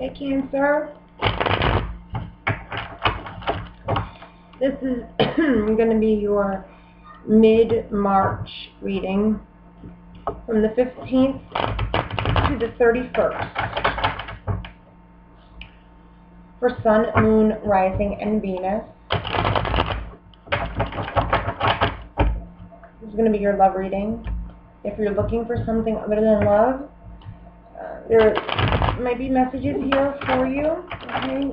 Hey, Cancer. This is going to be your mid-March reading from the 15th to the 31st for Sun, Moon, Rising, and Venus. This is going to be your love reading. If you're looking for something other than love, there might be messages here for you. Okay.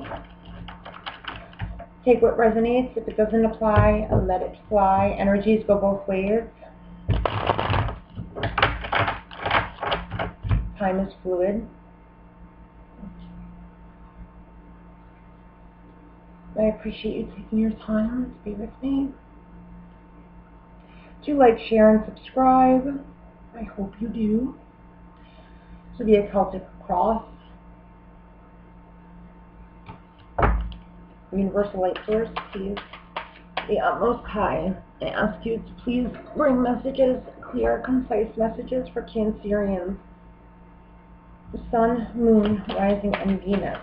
Take what resonates. If it doesn't apply, let it fly. Energies go both ways. Time is fluid. I appreciate you taking your time to be with me. Do like, share, and subscribe. I hope you do. This will be a Celtic cross. Universal light source, please. The utmost high. I ask you to please bring messages, clear, concise messages for Cancerians. The Sun, Moon, Rising, and Venus.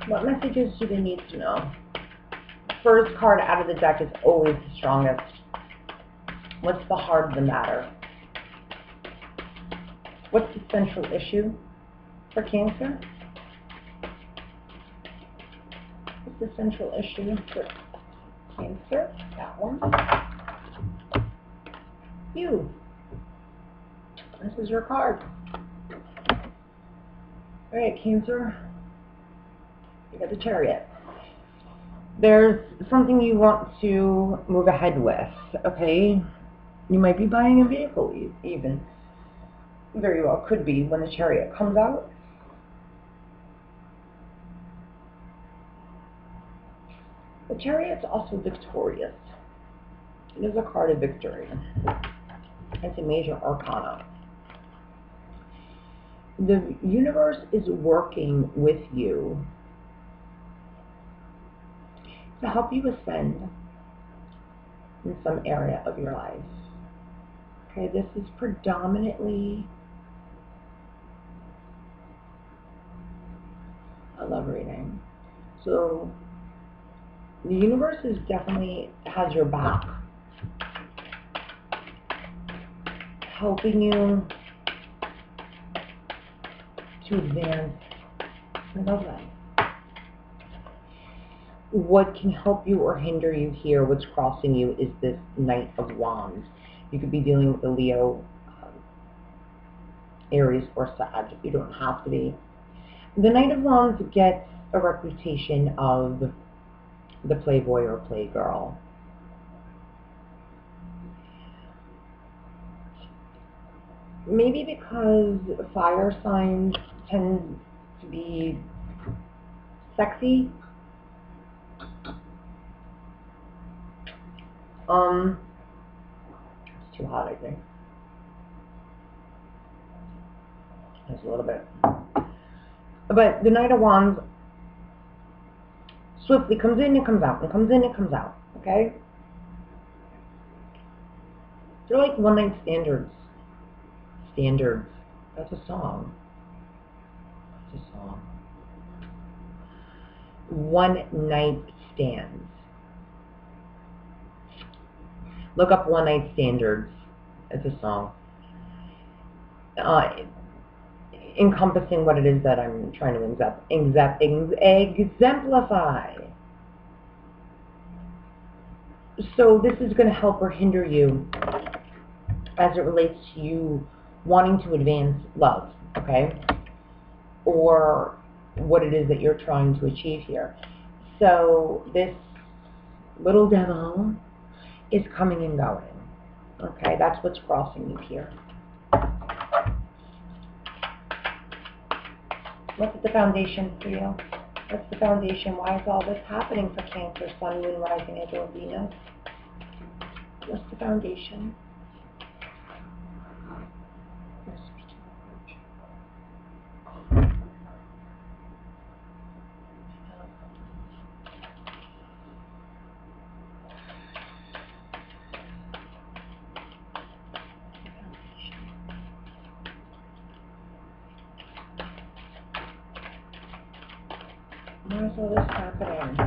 What messages do they need to know? The first card out of the deck is always the strongest. What's the heart of the matter? What's the central issue for Cancer? What's the central issue for Cancer? That one. You. This is your card. Alright, Cancer. You got the Chariot. There's something you want to move ahead with, okay? You might be buying a vehicle even. Very well could be when the Chariot comes out. The Chariot's also victorious. It is a card of victory. It's a major arcana. The universe is working with you to help you ascend in some area of your life. Okay, this is predominantly a love reading. So the universe is definitely has your back, helping you to advance in love life. What can help you or hinder you here, what's crossing you, is this Knight of Wands. You could be dealing with a Leo, Aries, or Sag. You don't have to be. The Knight of Wands gets a reputation of the playboy or playgirl. Maybe because fire signs tend to be sexy. It's too hot, I think. Just a little bit. But the Knight of Wands swiftly comes in and comes out, and comes in and comes out, okay? They're like one-night standards. Standards. That's a song. That's a song. One-night stands. Look up one-night standards. It's a song. Encompassing what it is that I'm trying to exemplify. So this is going to help or hinder you as it relates to you wanting to advance love, okay? Or what it is that you're trying to achieve here. So this little devil is coming and going, okay? That's what's crossing you here. What's at the foundation for you? What's the foundation? Why is all this happening for Cancer, Sun, Moon, Rising, and Venus? What's the foundation? Why is all this happening?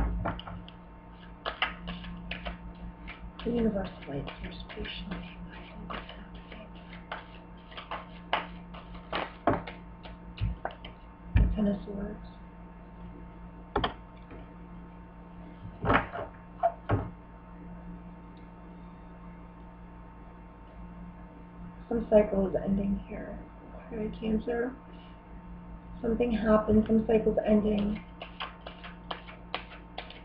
The universe lights your patiently. Why is all this happening? Ten of Swords. Some cycle is ending here. Okay, Cancer. Something happened, some cycle's ending.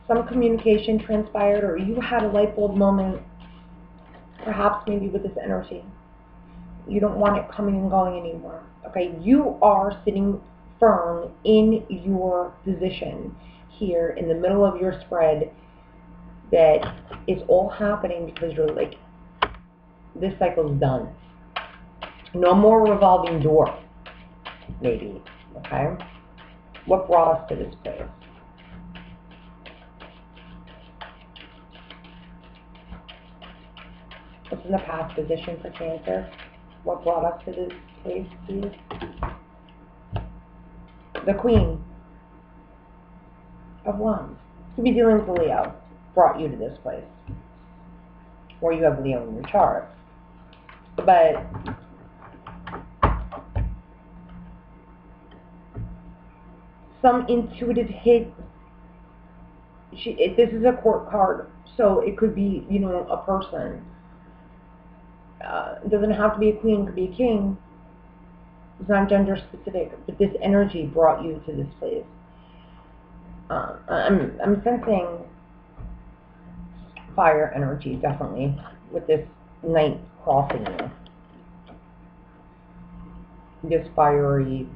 Some communication transpired, or you had a light bulb moment, perhaps maybe with this energy. You don't want it coming and going anymore. Okay, you are sitting firm in your position here in the middle of your spread that is all happening because you're like, this cycle's done. No more revolving door, maybe, okay? What brought us to this place? What's in the past position for Cancer? What brought us to this place, please? The Queen of Wands. Could be dealing with Leo, brought you to this place. Or you have Leo in your chart. But some intuitive hit. This is a court card, so it could be, you know, a person. It doesn't have to be a queen, it could be a king. It's not gender specific, but this energy brought you to this place. I'm sensing fire energy, definitely, with this knight crossing you. This fiery,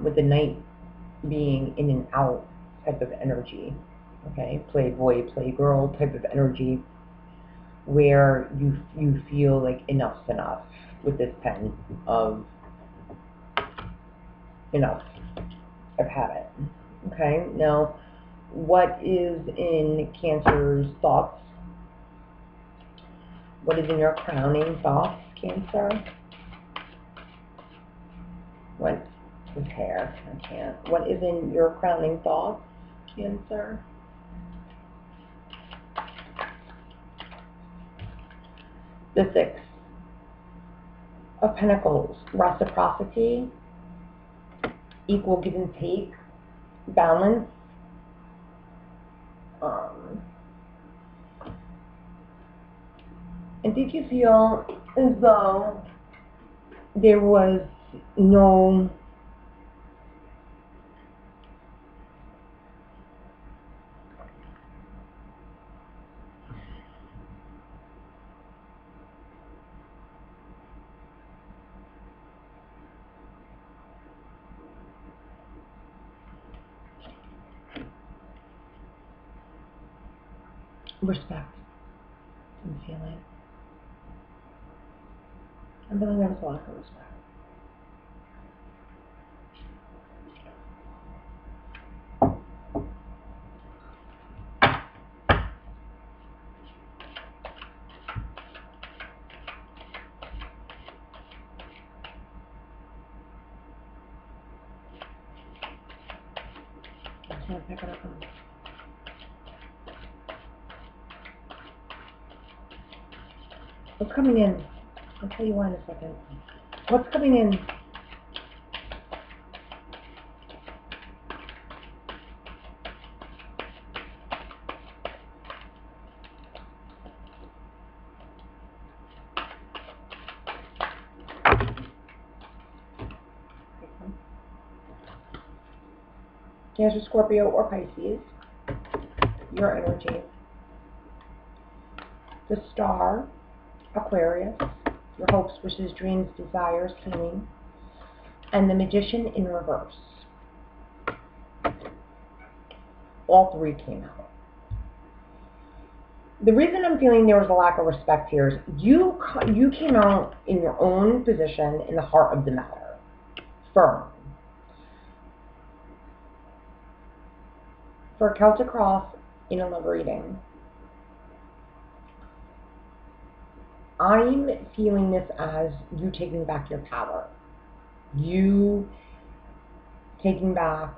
with the knight being in and out type of energy, okay? Playboy, playgirl type of energy, where you feel like enough's enough with this pen of enough. I've had it. Okay, now what is in Cancer's thoughts? What is in your crowning thoughts, Cancer? What is hair? I can't. What is in your crowning thoughts, Cancer? The Six of Pentacles, reciprocity, equal give and take, balance. And did you feel as though there was no respect and feeling? I'm feeling there was a lack of respect. I can't pick it up. What's coming in? I'll tell you why in a second. What's coming in? Cancer, Scorpio, or Pisces. Your energy. The Star, Aquarius. Your hopes, wishes, dreams, desires, healing. And the Magician in reverse. All three came out. The reason I'm feeling there was a lack of respect here is you came out in your own position in the heart of the matter. Firm. For a Celtic cross in a love reading, I'm feeling this as you taking back your power. You taking back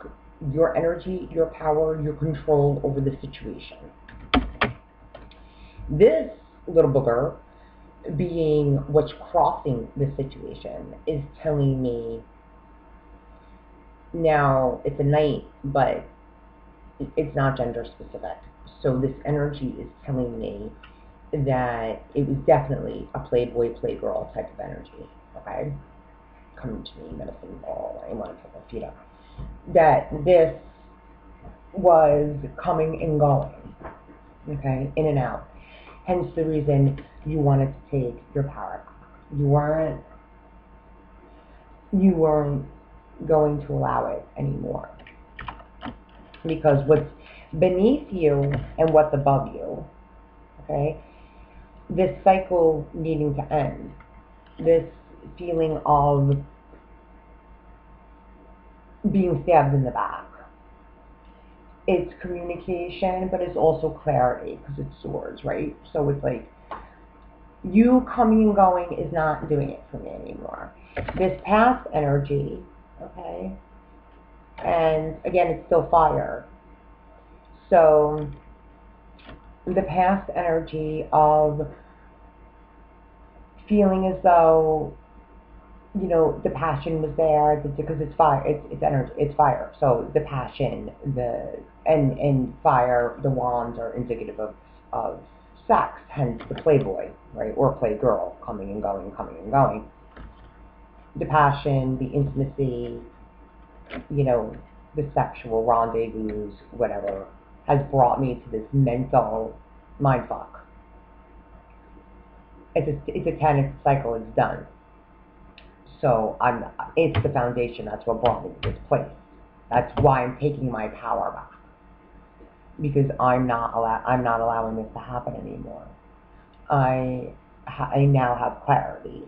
your energy, your power, your control over the situation. This little booger, being what's crossing the situation, is telling me, now it's a knight, but it's not gender specific. So this energy is telling me that it was definitely a playboy, playgirl type of energy, okay? Coming to me, medicine ball, I want to put my feet up. That this was coming and going, okay, in and out. Hence the reason you wanted to take your power. You weren't going to allow it anymore. Because what's beneath you and what's above you, okay, this cycle needing to end, this feeling of being stabbed in the back. It's communication, but it's also clarity, because it's swords, right? So it's like, you coming and going is not doing it for me anymore. This past energy, okay, and again, it's still fire. So the past energy of feeling as though, you know, the passion was there, because it's fire, it's energy, it's fire. So the passion, and fire, the wands are indicative of sex, hence the playboy, right, or playgirl, coming and going, coming and going. The passion, the intimacy, you know, the sexual rendezvous, whatever, has brought me to this mental mindfuck. It's a 10 cycle, it's done. So it's the foundation, that's what brought me to this place. That's why I'm taking my power back. Because I'm not allowing this to happen anymore. I now have clarity.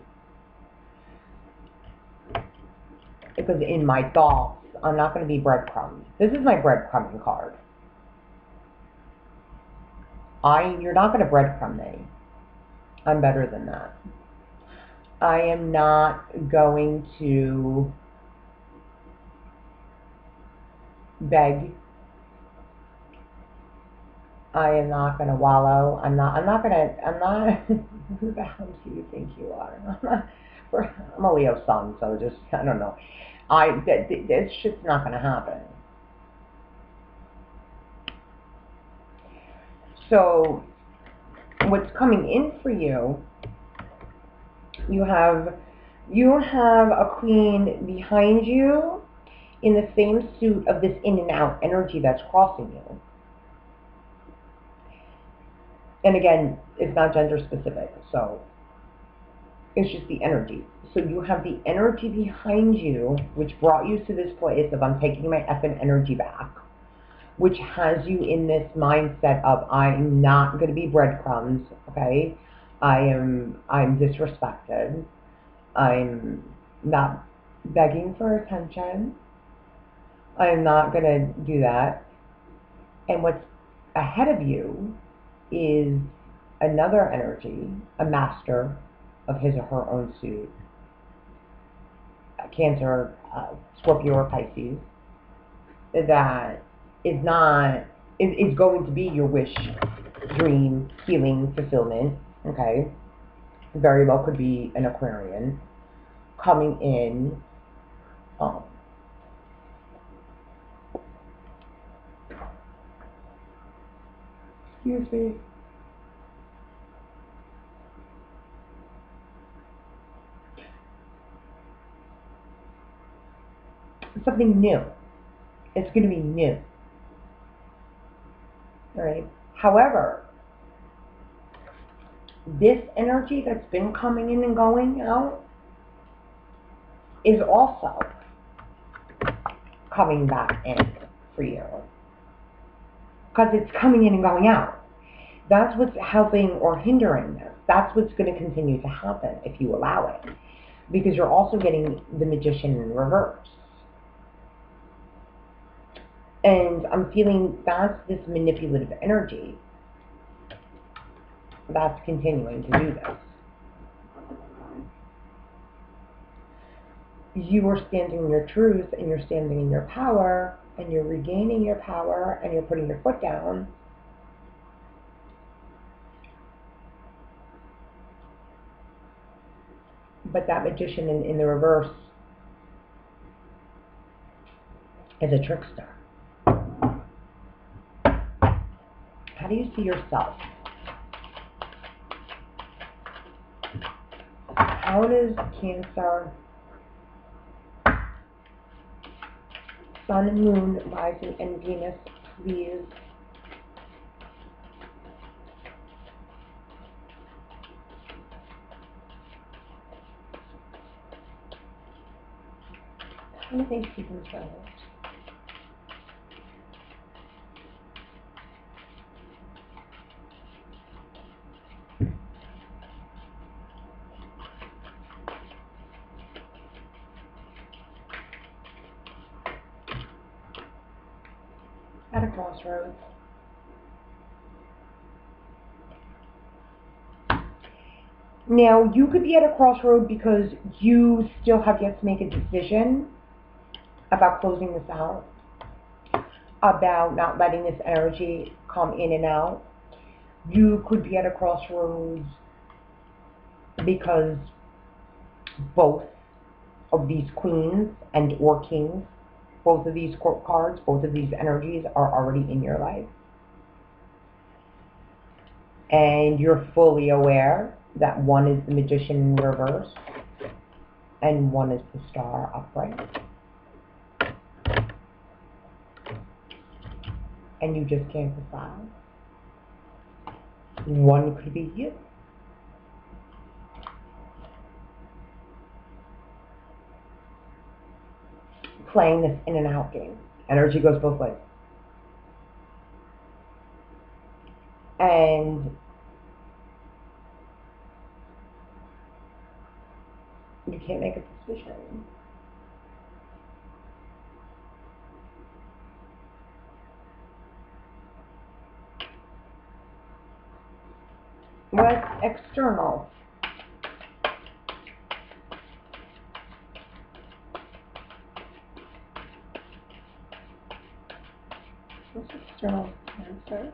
Because in my thoughts, I'm not going to be breadcrumbed. This is my breadcrumbing card. You're not going to breadcrumb me. I'm better than that. I am not going to beg. I am not going to wallow. I'm not, who the hell do you think you are? I'm a Leo sun, so just, I don't know. This shit's not going to happen. So, what's coming in for you, you have a queen behind you in the same suit of this in and out energy that's crossing you. And again, it's not gender specific, so it's just the energy. So you have the energy behind you, which brought you to this place of, I'm taking my effing energy back, which has you in this mindset of, I'm not going to be breadcrumbs, okay? I'm disrespected. I'm not begging for attention. I'm not going to do that. And what's ahead of you is another energy, a master of his or her own suit, Cancer, Scorpio, or Pisces, that is going to be your wish, dream, healing, fulfillment, okay? Very well could be an Aquarian coming in. Excuse me. Something new. It's going to be new. All right. However, this energy that's been coming in and going out is also coming back in for you. Because it's coming in and going out. That's what's helping or hindering this. That's what's going to continue to happen if you allow it. Because you're also getting the Magician in reverse. And I'm feeling that's this manipulative energy that's continuing to do this. You are standing in your truth and you're standing in your power, and you're regaining your power, and you're putting your foot down. But that magician in the reverse is a trickster. How do you see yourself? How does Cancer, Sun, Moon, Rising, and Venus, please how do they see themselves? At a crossroads. Now, you could be at a crossroad because you still have yet to make a decision about closing this out, about not letting this energy come in and out. You could be at a crossroads because both of these queens and or kings, both of these court cards, both of these energies are already in your life. And you're fully aware that one is the Magician in reverse and one is the Star upright. And you just can't decide. One could be you. Playing this in and out game. Energy goes both ways. And you can't make a decision. What's external? What's external, Cancer?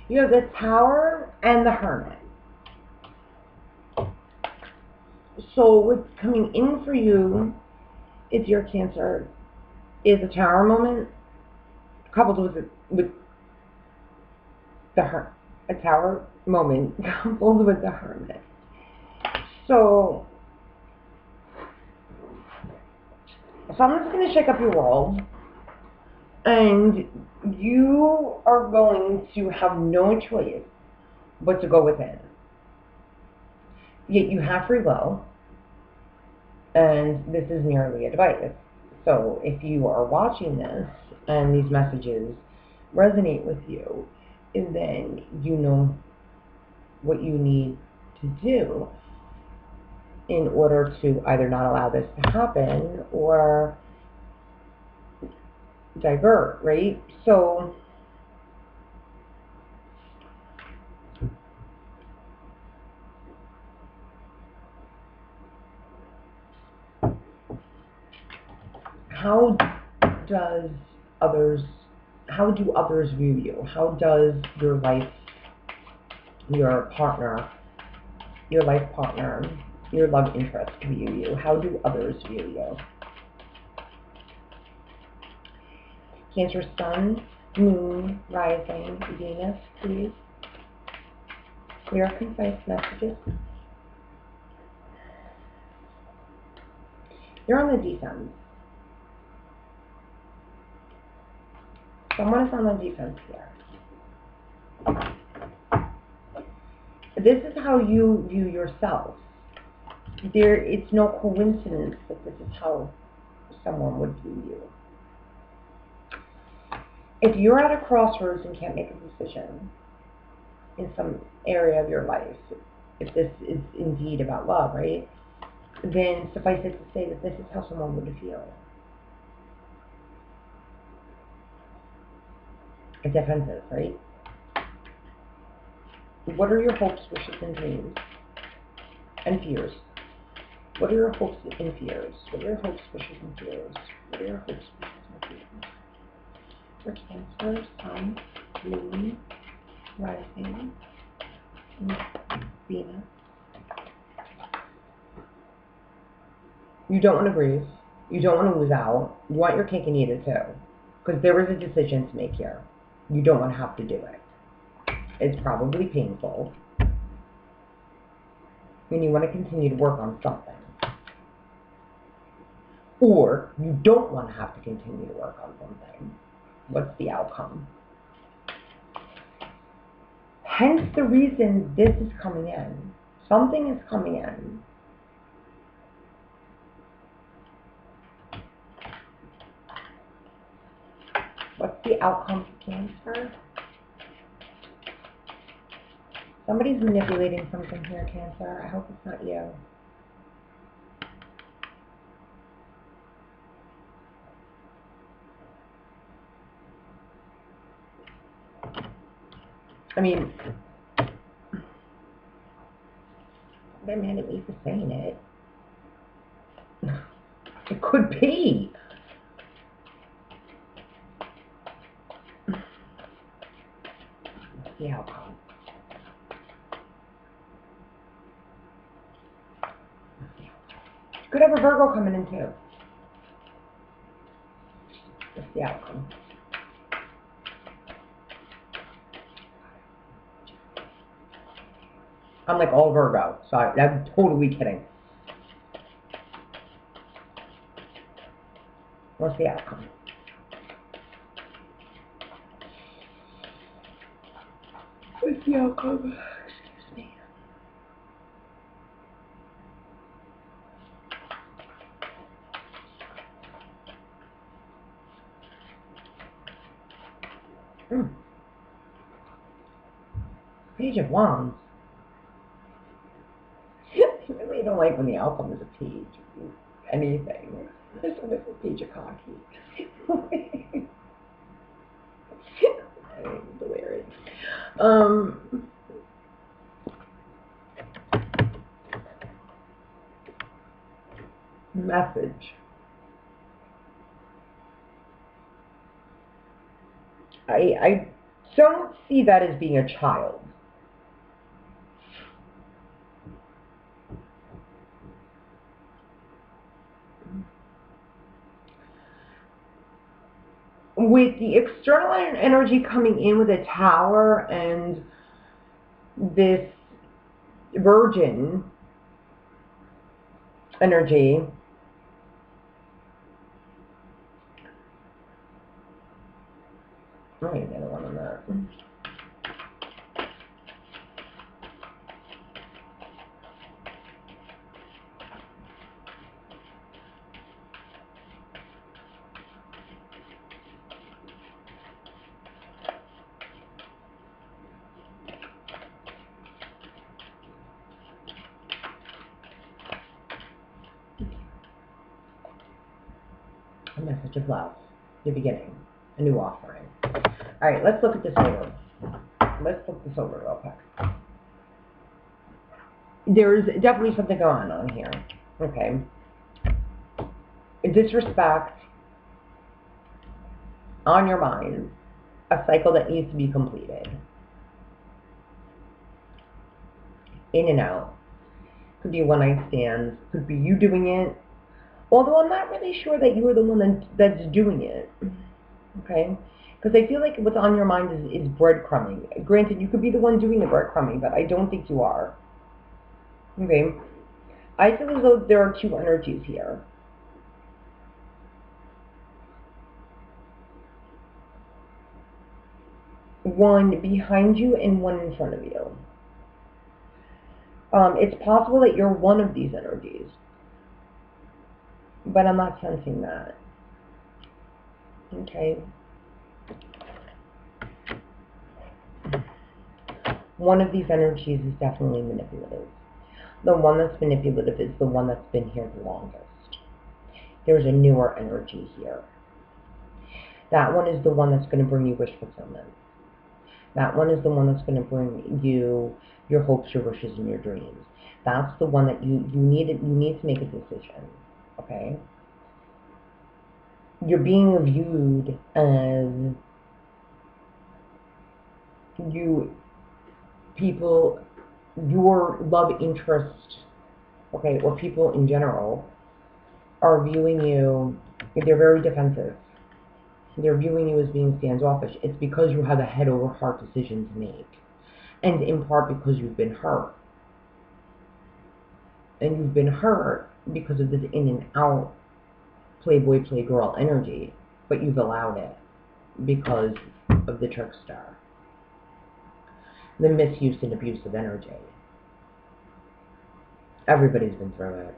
You have the Tower and the Hermit. So what's coming in for you is your Cancer is a Tower moment coupled with the a Tower moment coupled with the Hermit. So I'm just going to shake up your world, and you are going to have no choice but to go within. Yet you have free will, and this is merely advice. So if you are watching this and these messages resonate with you, then you know what you need to do in order to either not allow this to happen or divert, right? So how do others view you? How does your life, your partner, your life partner, your love interest view you? How do others view you? Cancer, Sun, Moon, Rising, Venus, please. Clear, concise messages. You're on the defense. Someone is on the defense here. This is how you view yourself. It's no coincidence that this is how someone would view you. If you're at a crossroads and can't make a decision in some area of your life, if this is indeed about love, right, then suffice it to say that this is how someone would feel. A defensive, right? What are your hopes, wishes, and dreams? And fears? What are your hopes and fears? What are your hopes, wishes, and fears? What are your hopes, wishes, and fears? For Cancer, Sun, Moon, Rising, and Venus. You don't want to grieve. You don't want to lose out. You want your cake and eat it too. Because there is a decision to make here. You don't want to have to do it. It's probably painful. And you want to continue to work on something. Or you don't want to have to continue to work on something. What's the outcome? Hence the reason this is coming in. Something is coming in. What's the outcome for Cancer? Somebody's manipulating something here, Cancer. I hope it's not you. I mean, they're mad at me for saying it. It could be. What's the outcome? You could have a Virgo coming in too. What's the outcome? I'm like all Virgo, so I'm totally kidding. What's the outcome? What's the outcome? Excuse me. Page of Wands. I really don't like when the outcome is a page. Anything. This one is a page of cocky. Hilarious. Message. I don't see that as being a child. With the external energy coming in with a Tower and this Virgin energy, I need another one on that. A message of love, the beginning, a new offering. All right, let's look at this over. Let's look this over real quick. There's definitely something going on here. Okay. Disrespect on your mind, a cycle that needs to be completed. In and out. Could be one night stands. Could be you doing it. Although I'm not really sure that you are the one that's doing it. Okay? Because I feel like what's on your mind is breadcrumbing. Granted, you could be the one doing the breadcrumbing, but I don't think you are. Okay? I feel as though there are two energies here. One behind you and one in front of you. It's possible that you're one of these energies, but I'm not sensing that. Okay. One of these energies is definitely manipulative. The one that's manipulative is the one that's been here the longest. There's a newer energy here. That one is the one that's going to bring you wish fulfillment. That one is the one that's going to bring you your hopes, your wishes, and your dreams. That's the one that you need to make a decision. Okay? You're being viewed as your love interest, okay, or people in general are viewing you, they're very defensive. They're viewing you as being standoffish. It's because you have a head over heart decision to make. And in part because you've been hurt. And you've been hurt because of this in and out playboy, playgirl energy. But you've allowed it because of the trickster. The misuse and abuse of energy. Everybody's been through it.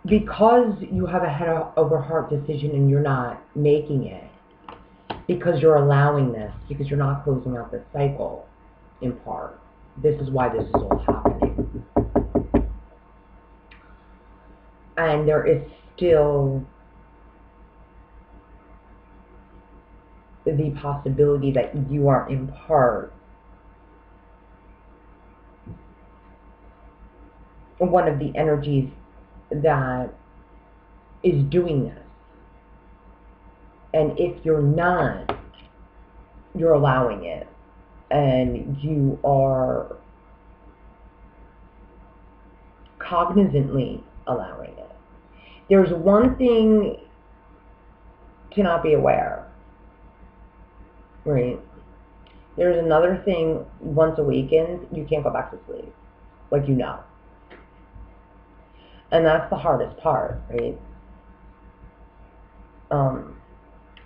Because you have a head over heart decision and you're not making it, because you're allowing this, because you're not closing out this cycle, in part. This is why this is all happening. And there is still the possibility that you are in part one of the energies that is doing this. And if you're not, you're allowing it. And you are cognizantly allowing it. There's one thing to not be aware. Right? There's another thing, once awakened, you can't go back to sleep. Like, you know. And that's the hardest part, right?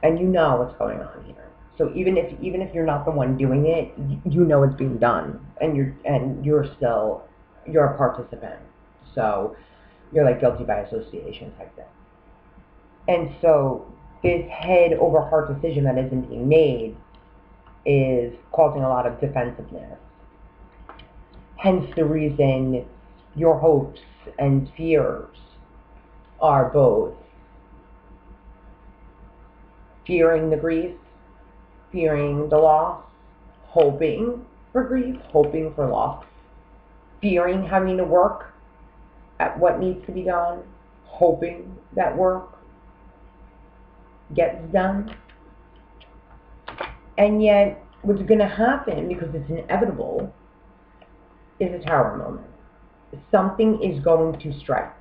And you know what's going on here. So even if you're not the one doing it, you know it's being done, and you're a participant. So you're like guilty by association type thing. And so this head over heart decision that isn't being made is causing a lot of defensiveness. Hence the reason your hopes and fears are both fearing the grief, fearing the loss, hoping for grief, hoping for loss, fearing having to work at what needs to be done, hoping that work gets done. And yet, what's going to happen, because it's inevitable, is a tower moment. Something is going to strike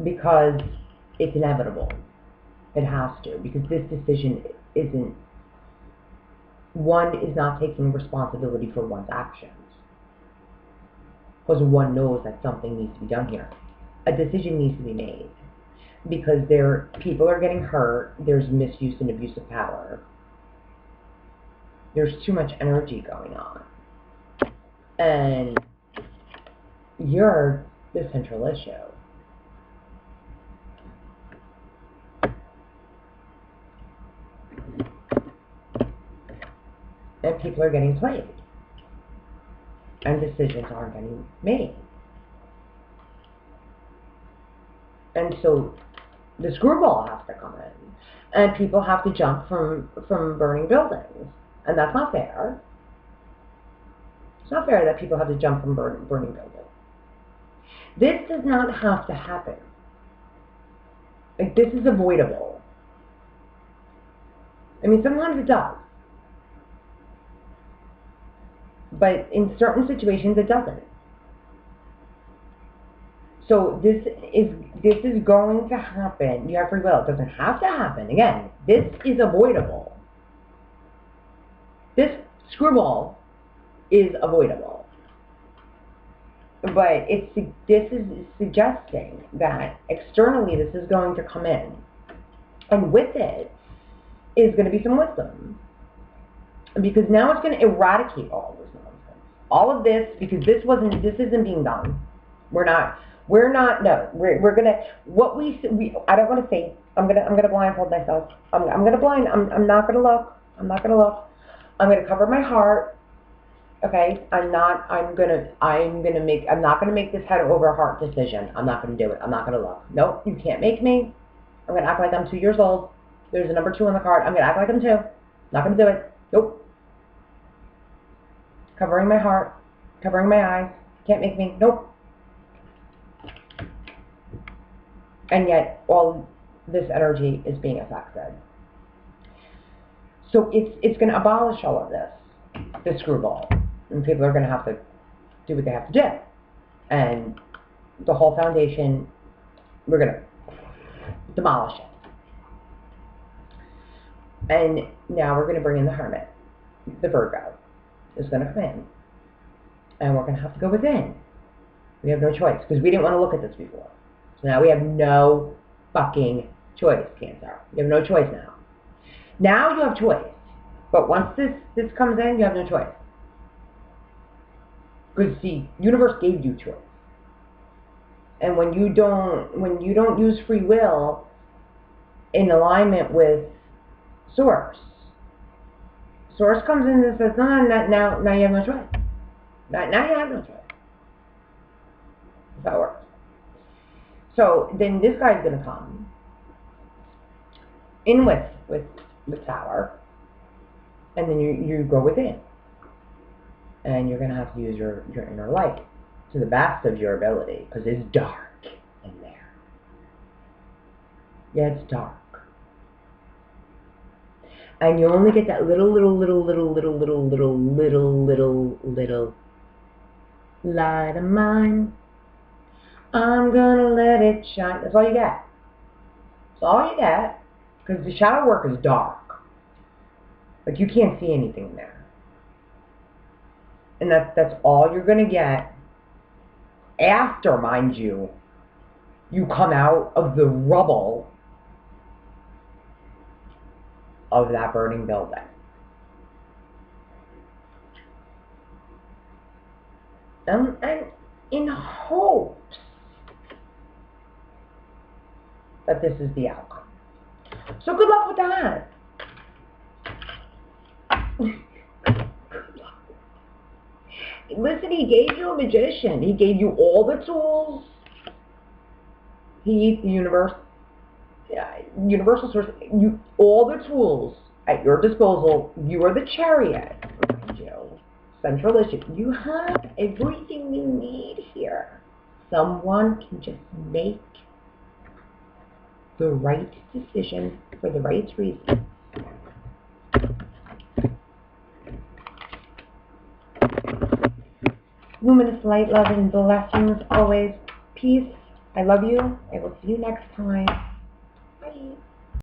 because it's inevitable. It has to, because this decision isn't, one is not taking responsibility for one's actions. Because one knows that something needs to be done here. A decision needs to be made. Because people are getting hurt, there's misuse and abuse of power. There's too much energy going on. And you're the central issue. And people are getting played. And decisions aren't getting made. And so the screwball has to come in. And people have to jump from burning buildings. And that's not fair. It's not fair that people have to jump from burning buildings. This does not have to happen. Like, this is avoidable. I mean, sometimes it does. But in certain situations, it doesn't. So this is going to happen. You have free will. It doesn't have to happen. Again, this is avoidable. This screwball is avoidable. But this is suggesting that externally this is going to come in. And with it is going to be some wisdom. Because now it's going to eradicate all of this nonsense. All of this, because this isn't being done. We're not, no, we're going to, I don't want to say, I'm going to blindfold myself. I'm going to not going to look. I'm not going to look. I'm going to cover my heart. Okay? I'm not going to make this head over heart decision. I'm not going to do it. I'm not going to look. Nope, you can't make me. I'm going to act like I'm 2 years old. There's a number 2 on the card. I'm going to act like I'm 2. Not going to do it. Nope. Covering my heart. Covering my eyes. Can't make me. Nope. And yet, all this energy is being affected. So it's going to abolish all of this screwball. And people are going to have to do what they have to do. And the whole foundation, we're going to demolish it. And now we're going to bring in the Hermit. The Virgo is going to come in. And we're going to have to go within. We have no choice, because we didn't want to look at this before. So now we have no fucking choice, Cancer. You have no choice now. Now you have choice. But once this comes in, you have no choice. Because the universe gave you choice. And when you don't use free will in alignment with Source comes in and says, no, now you have no choice. Now you have no choice. That's how it works. So then this guy's going to come in with Tower, and then you go within. And you're going to have to use your inner light to the best of your ability, because it's dark in there. Yeah, it's dark. And you only get that little light of mine. I'm gonna let it shine. That's all you get. That's all you get. Because the shadow work is dark. Like, you can't see anything in there. And that's all you're gonna get. After, mind you, you come out of the rubble of that burning building. And in hopes that this is the outcome. So good luck with that. Good luck. Listen, he gave you a magician. He gave you all the tools. The universe, universal source, all the tools at your disposal. You are the chariot, mind you. Central issue. You have everything you need here. Someone can just make the right decision for the right reason. Luminous light, love, and blessings always. Peace. I love you. I will see you next time. Bye.